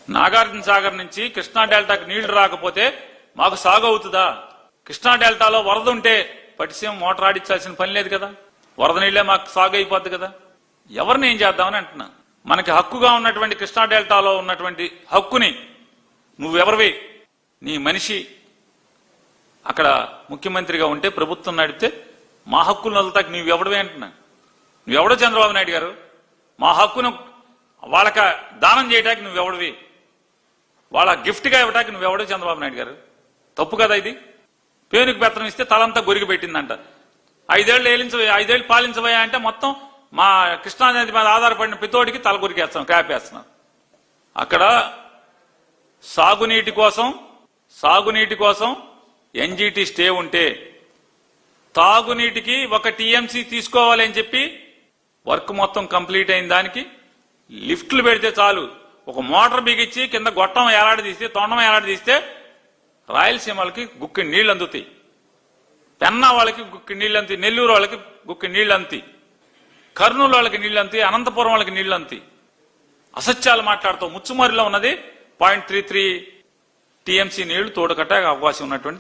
నాగార్జున సాగర్ నుంచి కృష్ణా డెల్టాకు నీళ్లు రాకపోతే మాకు సాగు అవుతుందా? కృష్ణా డెల్టాలో వరద ఉంటే పట్టిసీమ మోటార్ ఆడించాల్సిన పని లేదు కదా, వరద నీళ్లే మాకు సాగు అయిపోద్ది కదా. ఎవరిని ఏం చేద్దామని అంటున్నా. మనకి హక్కుగా ఉన్నటువంటి కృష్ణా డెల్టాలో ఉన్నటువంటి హక్కుని నువ్వెవరివి? నీ మనిషి అక్కడ ముఖ్యమంత్రిగా ఉంటే ప్రభుత్వం నడిపితే మా హక్కులు వదులుతాకి నువ్వెవడవే అంటున్నా. నువ్వెవడో చంద్రబాబు నాయుడు గారు? మా హక్కును వాళ్ళక దానం చేయడానికి నువ్వెవడివి? వాళ్ళ గిఫ్ట్గా ఇవ్వడానికి నువ్వెవడో చంద్రబాబు నాయుడు గారు? తప్పు కదా ఇది. పేరుకు బెత్తనం ఇస్తే తలంతా గొరిగి పెట్టిందంట. 5 ఏళ్ళు పాలించబోయా అంటే మొత్తం మా కృష్ణానది మీద ఆధారపడిన పితోడికి తల గురికేస్తున్నాం, క్యాపేస్తున్నాం. అక్కడ సాగునీటి కోసం ఎన్జీటీ స్టే ఉంటే తాగునీటికి 1 టీఎంసీ తీసుకోవాలి అని చెప్పి వర్క్ మొత్తం కంప్లీట్ అయిన దానికి లిఫ్ట్లు పెడితే చాలు, ఒక మోటార్ బిగించి కింద గొట్టం ఏలాడదీస్తే తొండం ఏలాడదీస్తే రాయలసీమలకి గుక్కి నీళ్లు అందుతాయి, పెన్నా వాళ్ళకి గుక్కి నీళ్లు అంతి, నెల్లూరు వాళ్ళకి గుక్కి నీళ్లు అంతి, కర్నూలు వాళ్ళకి నీళ్లు అంతి, అనంతపురం వాళ్ళకి నీళ్లు అంతి. అసత్యాలు మాట్లాడుతూ ముచ్చుమరిలో ఉన్నది 0.33 టీఎంసీ నీళ్లు తోడుకట్టే అవకాశం ఉన్నటువంటి